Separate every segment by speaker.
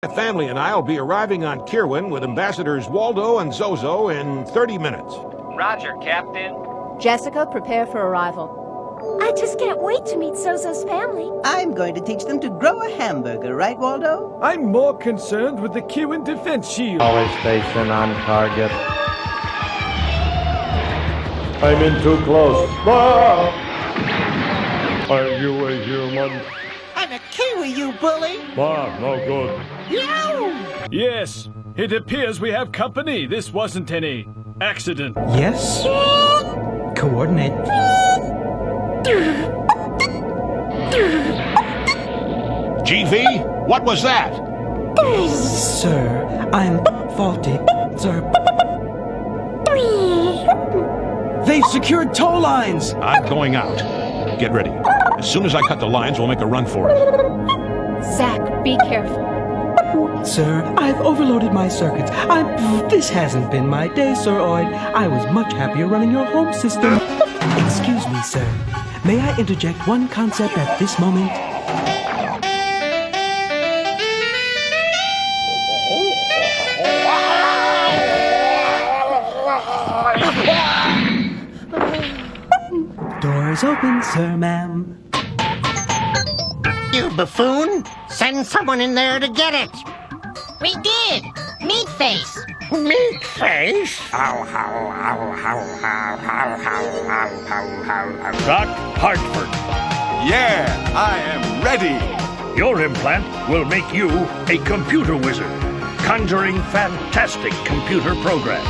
Speaker 1: My family and I will be arriving on Kirwin with Ambassadors Waldo and Zozo in 30 minutes.
Speaker 2: Roger, Captain.
Speaker 3: Jessica, prepare for arrival.
Speaker 4: I just can't wait to meet Zozo's family.
Speaker 5: I'm going to teach them to grow a hamburger, right, Waldo?
Speaker 6: I'm more concerned with the Kirwin defense shield.
Speaker 7: Always station on target. I'm in too close. Ah! Are you a human?
Speaker 5: I'm a Kiwi, you bully!
Speaker 7: Ah, no good.
Speaker 5: Yow!
Speaker 6: Yes, it appears we have company. This wasn't any accident.
Speaker 8: Yes? Coordinate.
Speaker 1: GV, what was that?
Speaker 8: Sir, I'm faulty. Sir. They've secured tow lines!
Speaker 1: I'm going out. Get ready. As soon as I cut the lines, we'll make a run for it.
Speaker 3: Zach, be careful.
Speaker 8: Sir, I've overloaded my circuits. This hasn't been my day, Sir Oid. I was much happier running your home system. Excuse me, sir. May I interject one concept at this moment? Doors open, sir, ma'am.
Speaker 9: You buffoon! Send someone in there to get it!
Speaker 4: We did! Meat face!
Speaker 9: Meat face?
Speaker 10: Doc Hartford.
Speaker 11: Yeah, I am ready.
Speaker 10: Your implant will make you a computer wizard, conjuring fantastic computer programs.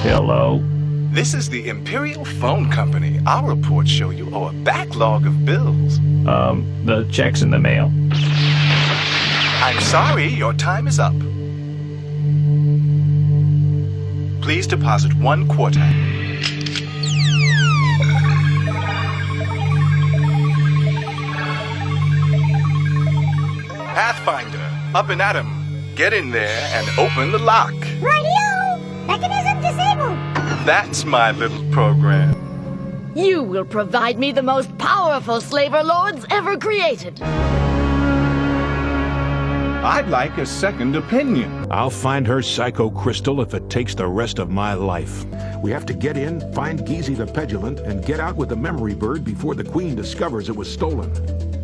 Speaker 10: Hello?
Speaker 11: This is the Imperial Phone Company. Our reports show you owe a backlog of bills.
Speaker 10: The check's in the mail.
Speaker 11: I'm sorry, your time is up. Please deposit 1 quarter. Pathfinder, up and at 'em. Get in there and open the lock.
Speaker 4: Radio! Mechanism disabled!
Speaker 11: That's my little program.
Speaker 12: You will provide me the most powerful slaver lords ever created.
Speaker 11: I'd like a second opinion.
Speaker 1: I'll find her psycho crystal if it takes the rest of my life. We have to get in, find Geezy the Petulant, and get out with the memory bird before the Queen discovers it was stolen.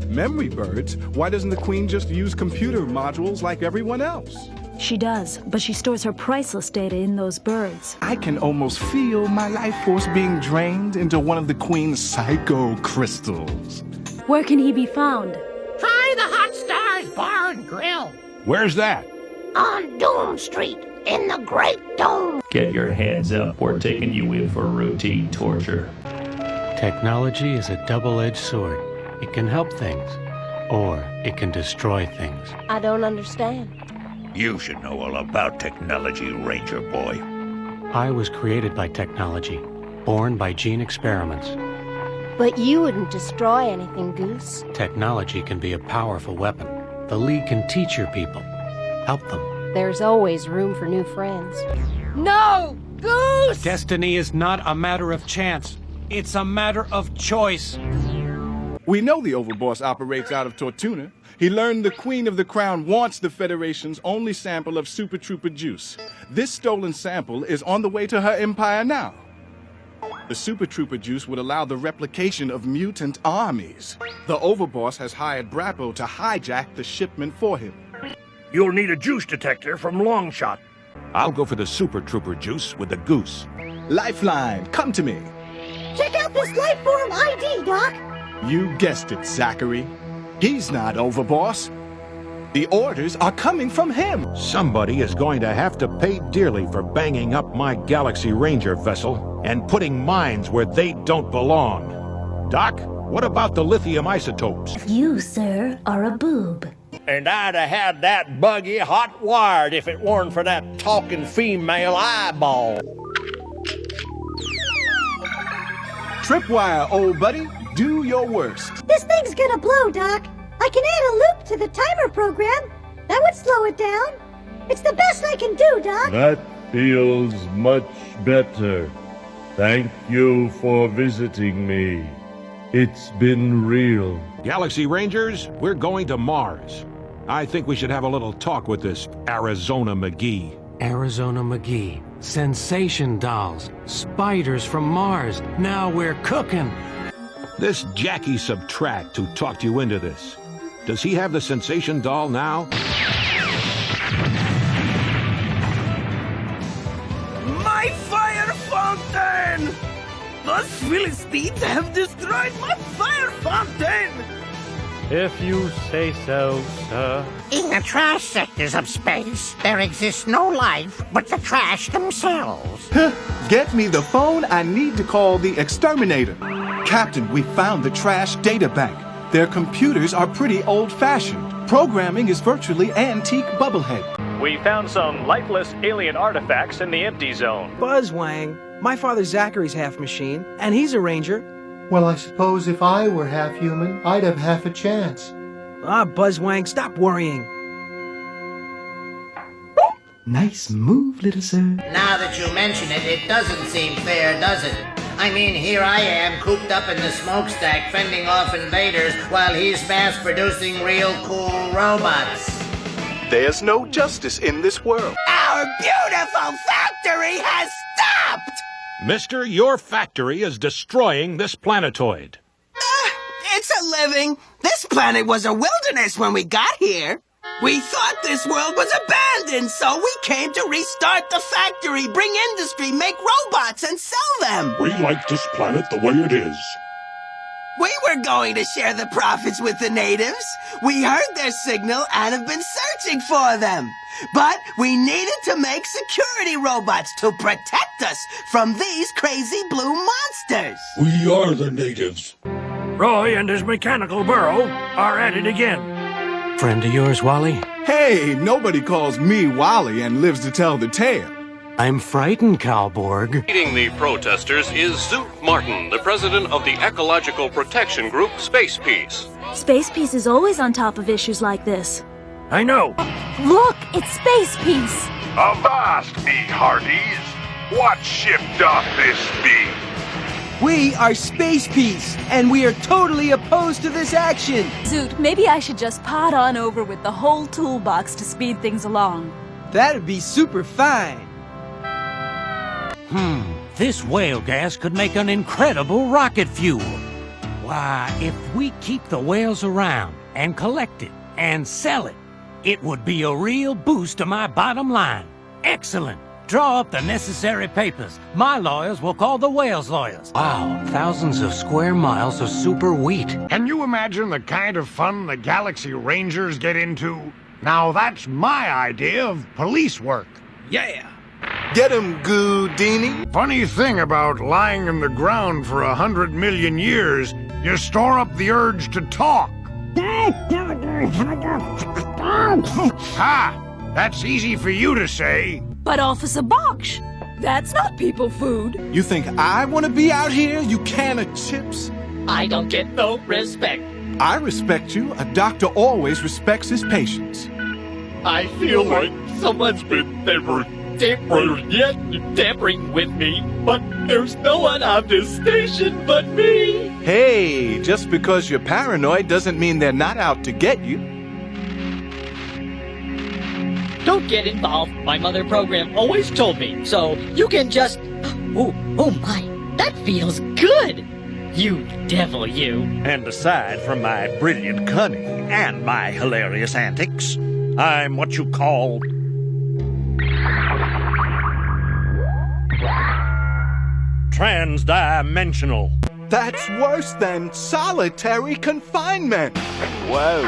Speaker 11: Memory birds? Why doesn't the Queen just use computer modules like everyone else?
Speaker 13: She does, but she stores her priceless data in those birds.
Speaker 11: I can almost feel my life force being drained into one of the Queen's psycho crystals.
Speaker 13: Where can he be found?
Speaker 9: Try the Hot Stars Bar and Grill
Speaker 1: Where's that?
Speaker 9: on Dome Street in the Great Dome.
Speaker 10: Get your hands up. We're taking you in for routine torture.
Speaker 14: Technology is a double-edged sword. It can help things, or it can destroy things.
Speaker 12: I don't understand.
Speaker 10: You should know all about technology, Ranger Boy.
Speaker 14: I was created by technology, born by gene experiments.
Speaker 12: But you wouldn't destroy anything, Goose.
Speaker 14: Technology can be a powerful weapon. The League can teach your people, help them.
Speaker 12: There's always room for new friends. No! Goose!
Speaker 8: Destiny is not a matter of chance. It's a matter of choice.
Speaker 11: We know the Overboss operates out of Tortuna. He learned the Queen of the Crown wants the Federation's only sample of Super Trooper juice. This stolen sample is on the way to her empire now. The Super Trooper juice would allow the replication of mutant armies. The Overboss has hired Brappo to hijack the shipment for him.
Speaker 10: You'll need a juice detector from Longshot.
Speaker 1: I'll go for the Super Trooper juice with the Goose.
Speaker 11: Lifeline, come to me.
Speaker 4: Check out this life form ID, Doc!
Speaker 11: You guessed it, Zachary. He's not Overboss. The orders are coming from him.
Speaker 1: Somebody is going to have to pay dearly for banging up my Galaxy Ranger vessel and putting mines where they don't belong. Doc, what about the lithium isotopes?
Speaker 13: You, sir, are a boob.
Speaker 10: And I'd have had that buggy hot wired if it weren't for that talking female eyeball.
Speaker 11: Tripwire, old buddy. Do your worst.
Speaker 4: This thing's gonna blow, Doc. I can add a loop to the timer program. That would slow it down. It's the best I can do, Doc.
Speaker 7: That feels much better. Thank you for visiting me. It's been real.
Speaker 1: Galaxy Rangers, we're going to Mars. I think we should have a little talk with this Arizona McGee.
Speaker 14: Arizona McGee. Sensation dolls. Spiders from Mars. Now we're cooking.
Speaker 1: This Jackie Subtract who talked you into this. Does he have the sensation doll now?
Speaker 5: My fire fountain! Those Philistines have destroyed my fire fountain!
Speaker 6: If you say so, sir.
Speaker 9: In the trash sectors of space, there exists no life but the trash themselves.
Speaker 11: Get me the phone. I need to call the exterminator. Captain, we found the trash data bank. Their computers are pretty old-fashioned. Programming is virtually antique bubblehead.
Speaker 6: We found some lifeless alien artifacts in the empty zone.
Speaker 8: Buzzwang. My father Zachary's half machine, and he's a ranger.
Speaker 2: Well, I suppose if I were half human, I'd have half a chance.
Speaker 8: Ah, Buzzwang, stop worrying. Nice move, little sir.
Speaker 15: Now that you mention it, it doesn't seem fair, does it? I mean, here I am, cooped up in the smokestack, fending off invaders, while he's mass-producing real cool robots.
Speaker 11: There's no justice in this world.
Speaker 5: Our beautiful factory has stopped!
Speaker 1: Mister, your factory is destroying this planetoid.
Speaker 5: It's a living. This planet was a wilderness when we got here. We thought this world was abandoned, so we came to restart the factory, bring industry, make robots, and sell them.
Speaker 10: We like this planet the way it is.
Speaker 5: We were going to share the profits with the natives. We heard their signal and have been searching for them. But we needed to make security robots to protect us from these crazy blue monsters.
Speaker 10: We are the natives. Roy and his mechanical burrow are at it again.
Speaker 14: Friend of yours, Wally?
Speaker 11: Hey, nobody calls me Wally and lives to tell the tale.
Speaker 14: I'm frightened, Calborg.
Speaker 16: Leading the protesters is Zoot Martin, the president of the ecological protection group Space Peace.
Speaker 13: Space Peace is always on top of issues like this.
Speaker 10: I know.
Speaker 13: Look, it's Space Peace.
Speaker 17: Avast, me hearties! What ship doth this be?
Speaker 8: We are Space Peace, and we are totally opposed to this action.
Speaker 18: Zoot, maybe I should just pod on over with the whole toolbox to speed things along.
Speaker 8: That'd be super fine.
Speaker 19: This whale gas could make an incredible rocket fuel. Why, if we keep the whales around and collect it and sell it, it would be a real boost to my bottom line. Excellent. Draw up the necessary papers. My lawyers will call the whales' lawyers.
Speaker 14: Wow, thousands of square miles of super wheat.
Speaker 10: Can you imagine the kind of fun the Galaxy Rangers get into? Now that's my idea of police work.
Speaker 5: Yeah.
Speaker 11: Get him, Goodini.
Speaker 10: Funny thing about lying in the ground for 100 million years, you store up the urge to talk. Ha! That's easy for you to say.
Speaker 18: But Officer Bosch, that's not people food.
Speaker 11: You think I want to be out here, you can of chips?
Speaker 20: I don't get no respect.
Speaker 11: I respect you. A doctor always respects his patients.
Speaker 20: I feel like someone's been tampering with me, but there's no one on this station but me.
Speaker 11: Hey, just because you're paranoid doesn't mean they're not out to get you.
Speaker 20: Don't get involved, my mother program always told me, so you can just... Oh my, that feels good! You devil, you.
Speaker 10: And aside from my brilliant cunning and my hilarious antics, I'm what you call... transdimensional.
Speaker 11: That's worse than solitary confinement. Whoa.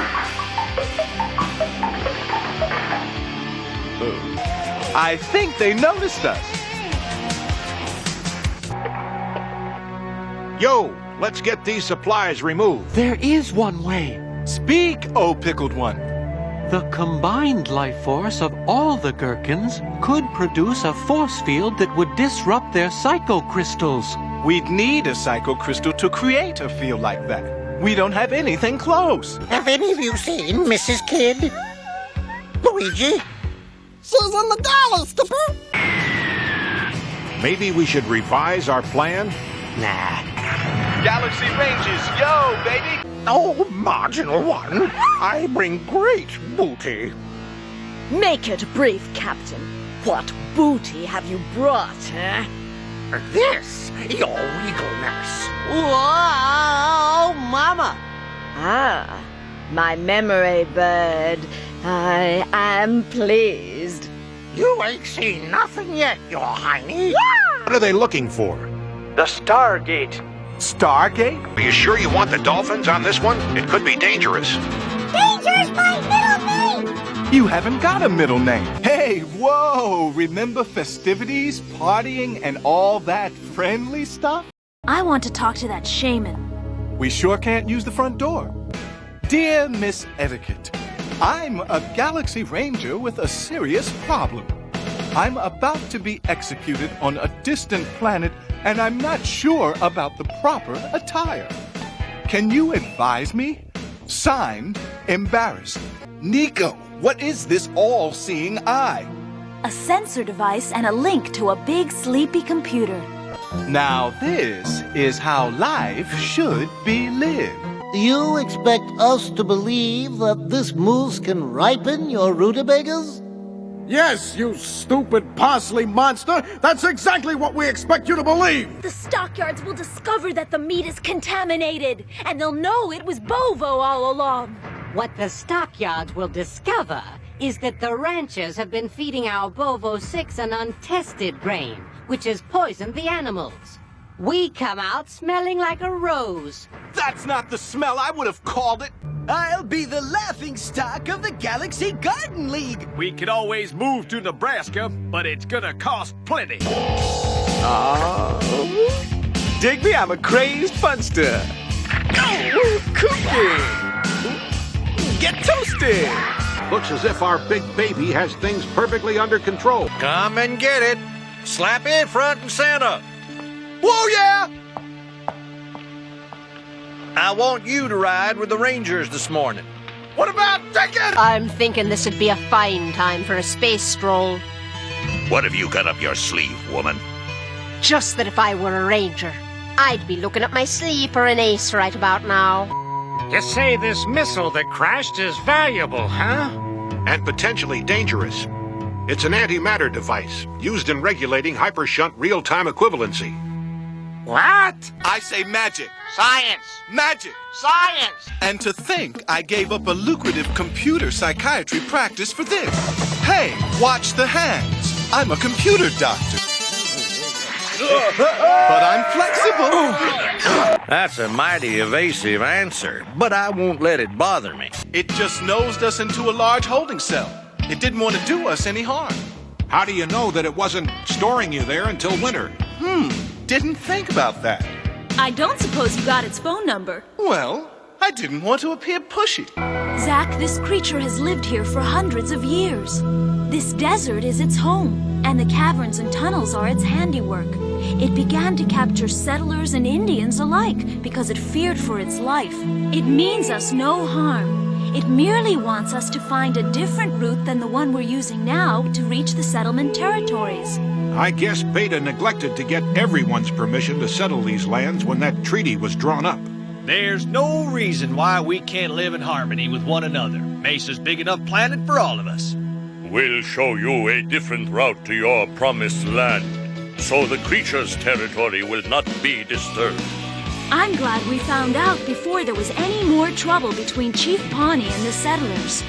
Speaker 11: I think they noticed us.
Speaker 1: Yo, let's get these supplies removed.
Speaker 14: There is one way.
Speaker 11: Speak, oh pickled one.
Speaker 14: The combined life force of all the gherkins could produce a force field that would disrupt their psychocrystals.
Speaker 11: We'd need a psychocrystal to create a field like that. We don't have anything close.
Speaker 9: Have any of you seen Mrs. Kidd? Luigi? She's in the galley, Skipper.
Speaker 1: Maybe we should revise our plan?
Speaker 14: Nah.
Speaker 11: Galaxy Rangers, yo, baby!
Speaker 10: Oh, marginal one, I bring great booty.
Speaker 12: Make it brief, Captain. What booty have you brought, eh?
Speaker 10: This, your regalness.
Speaker 12: Whoa, Mama! Ah, my memory bird. I am pleased.
Speaker 10: You ain't seen nothing yet, your hiney.
Speaker 1: What are they looking for?
Speaker 6: The Stargate.
Speaker 11: Stargate?
Speaker 1: Are you sure you want the dolphins on this one? It could be dangerous.
Speaker 4: Danger's my middle name!
Speaker 11: You haven't got a middle name. Hey, whoa! Remember festivities, partying, and all that friendly stuff?
Speaker 13: I want to talk to that shaman.
Speaker 11: We sure can't use the front door. Dear Miss Etiquette, I'm a Galaxy Ranger with a serious problem. I'm about to be executed on a distant planet, and I'm not sure about the proper attire. Can you advise me? Signed, Embarrassed. Nico, what is this all-seeing eye?
Speaker 13: A sensor device and a link to a big sleepy computer.
Speaker 11: Now this is how life should be lived.
Speaker 9: You expect us to believe that this moose can ripen your rutabagas?
Speaker 10: Yes, you stupid parsley monster! That's exactly what we expect you to believe!
Speaker 18: The stockyards will discover that the meat is contaminated, and they'll know it was Bovo all along.
Speaker 21: What the stockyards will discover is that the ranchers have been feeding our Bovo 6 an untested grain, which has poisoned the animals. We come out smelling like a rose.
Speaker 11: That's not the smell I would have called it.
Speaker 5: I'll be the laughingstock of the Galaxy Garden League.
Speaker 6: We could always move to Nebraska, but it's gonna cost plenty.
Speaker 11: Dig me, I'm a crazed funster. Cookie! Get toasted!
Speaker 1: Looks as if our big baby has things perfectly under control.
Speaker 10: Come and get it. Slap in front and center.
Speaker 11: Whoa, yeah!
Speaker 10: I want you to ride with the Rangers this morning.
Speaker 11: What about Dickon?
Speaker 12: I'm thinking this would be a fine time for a space stroll.
Speaker 10: What have you got up your sleeve, woman?
Speaker 12: Just that if I were a ranger, I'd be looking up my sleeve for an ace right about now.
Speaker 19: You say this missile that crashed is valuable, huh?
Speaker 1: And potentially dangerous. It's an antimatter device used in regulating hypershunt real-time equivalency.
Speaker 19: What?
Speaker 11: I say magic.
Speaker 9: Science!
Speaker 11: Magic!
Speaker 9: Science!
Speaker 11: And to think I gave up a lucrative computer psychiatry practice for this. Hey, watch the hands. I'm a computer doctor. But I'm flexible.
Speaker 10: That's a mighty evasive answer, but I won't let it bother me.
Speaker 11: It just nosed us into a large holding cell. It didn't want to do us any harm.
Speaker 1: How do you know that it wasn't storing you there until winter?
Speaker 11: Didn't think about that.
Speaker 18: I don't suppose you got its phone number.
Speaker 11: Well, I didn't want to appear pushy.
Speaker 13: Zack, this creature has lived here for hundreds of years. This desert is its home, and the caverns and tunnels are its handiwork. It began to capture settlers and Indians alike because it feared for its life. It means us no harm. It merely wants us to find a different route than the one we're using now to reach the settlement territories.
Speaker 1: I guess Beta neglected to get everyone's permission to settle these lands when that treaty was drawn up.
Speaker 6: There's no reason why we can't live in harmony with one another. Mesa's big enough planet for all of us.
Speaker 7: We'll show you a different route to your promised land, so the creature's territory will not be disturbed.
Speaker 13: I'm glad we found out before there was any more trouble between Chief Pawnee and the settlers.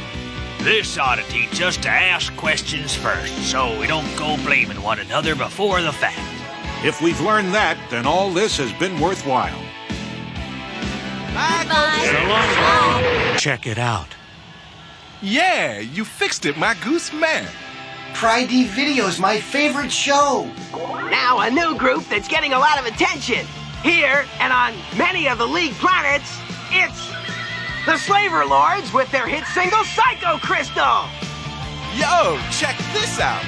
Speaker 6: This ought to teach us to ask questions first, so we don't go blaming one another before the fact.
Speaker 1: If we've learned that, then all this has been worthwhile.
Speaker 19: Bye. Check it out.
Speaker 11: Yeah, you fixed it, my goose man.
Speaker 5: Tri-D Video's my favorite show. Now a new group that's getting a lot of attention. Here, and on many of the League planets, it's the Slaver Lords with their hit single, Psycho Crystal!
Speaker 11: Yo, check this out!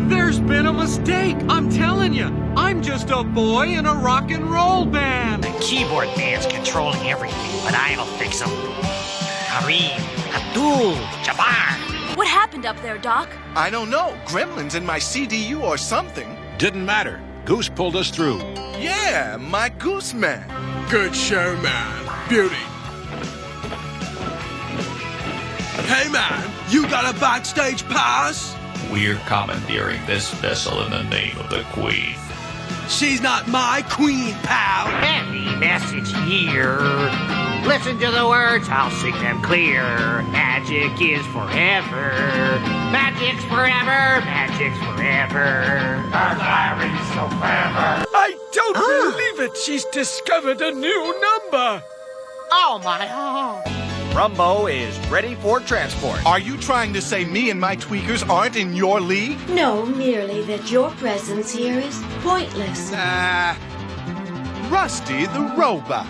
Speaker 14: There's been a mistake, I'm telling you. I'm just a boy in a rock and roll band.
Speaker 19: The keyboard man's controlling everything, but I'll fix him. Kareem, Abdul, Jabbar.
Speaker 13: What happened up there, Doc?
Speaker 11: I don't know. Gremlins in my CDU or something.
Speaker 1: Didn't matter. Goose pulled us through.
Speaker 11: Yeah, my goose man. Good show, man. Beauty.
Speaker 5: Hey man, you got a backstage pass?
Speaker 3: We're commandeering this vessel in the name of the Queen.
Speaker 5: She's not my queen, pal.
Speaker 22: Heavy message here. Listen to the words, I'll sing them clear. Magic is forever. Magic's forever. Magic's forever.
Speaker 10: Larry's so clever.
Speaker 23: I don't believe it. She's discovered a new number.
Speaker 9: Oh, my.
Speaker 24: Rumbo is ready for transport.
Speaker 11: Are you trying to say me and my tweakers aren't in your league?
Speaker 25: No, merely that your presence here is pointless.
Speaker 11: Rusty the robot.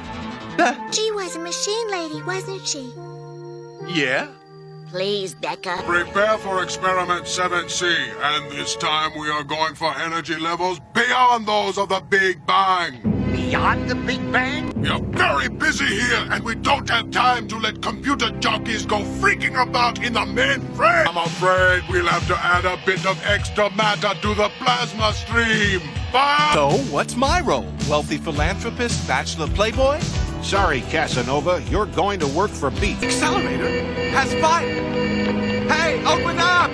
Speaker 26: She was a machine lady, wasn't she?
Speaker 11: Yeah?
Speaker 26: Please, Becca.
Speaker 17: Prepare for experiment 7C, and this time we are going for energy levels beyond those of the Big Bang.
Speaker 9: Beyond the Big Bang?
Speaker 17: We are very busy here, and we don't have time to let computer jockeys go freaking about in the mainframe. I'm afraid we'll have to add a bit of extra matter to the plasma stream. But...
Speaker 11: So, what's my role? Wealthy philanthropist, bachelor playboy?
Speaker 1: Sorry, Casanova, you're going to work for Beat.
Speaker 11: Accelerator has fire. Hey, open up!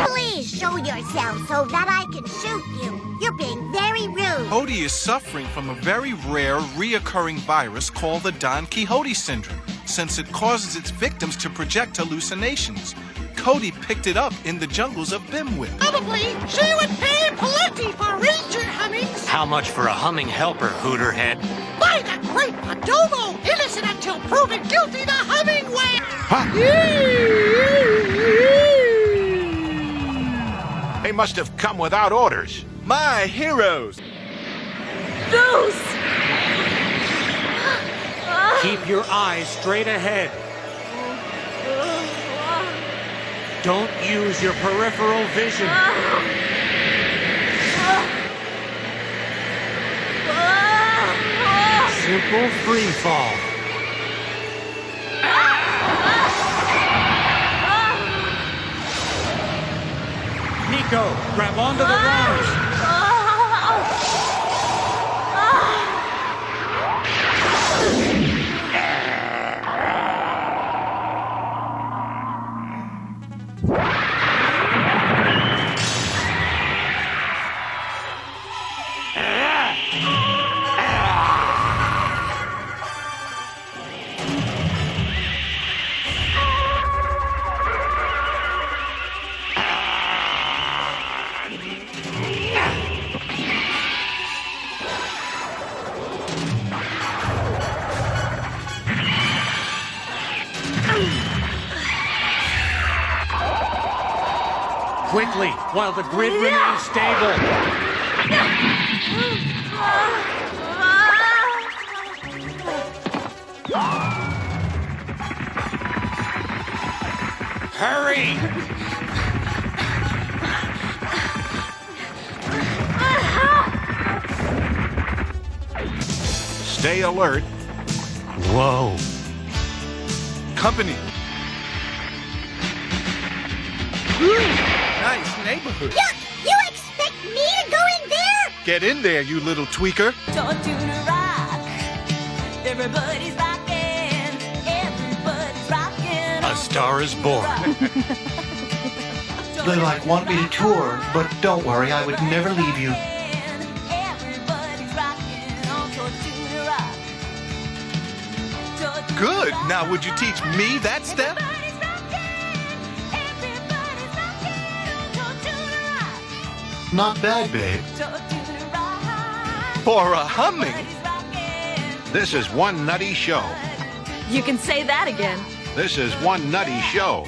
Speaker 26: Please show yourself so that I can shoot you. You're being very rude.
Speaker 11: Cody is suffering from a very rare, reoccurring virus called the Don Quixote syndrome, since it causes its victims to project hallucinations. Cody picked it up in the jungles of Bimwit.
Speaker 9: Probably she would pay plenty for ranger hummings.
Speaker 19: How much for a humming helper, Hooterhead?
Speaker 9: By the great Padogo, innocent until proven guilty the humming way.
Speaker 1: They must have come without orders.
Speaker 11: My heroes.
Speaker 18: Goose!
Speaker 19: Keep your eyes straight ahead. Don't use your peripheral vision. Simple free fall. Nico, grab onto the runners. Quickly, while the grid remains stable. Hurry!
Speaker 1: Stay alert.
Speaker 19: Whoa.
Speaker 11: Company. Nice neighborhood.
Speaker 26: Yuck! You expect me to go in there?
Speaker 11: Get in there, you little tweaker.
Speaker 18: Tortuna rock. Everybody's rocking. Everybody's rocking.
Speaker 19: A star is born.
Speaker 2: They want me to tour, but don't worry, I would never leave you.
Speaker 18: Everybody's rocking on Tortuna rock.
Speaker 11: Good. Now, would you teach me that step?
Speaker 2: Not bad, babe.
Speaker 11: For a humming.
Speaker 1: This is one nutty show.
Speaker 18: You can say that again.
Speaker 1: This is one nutty show.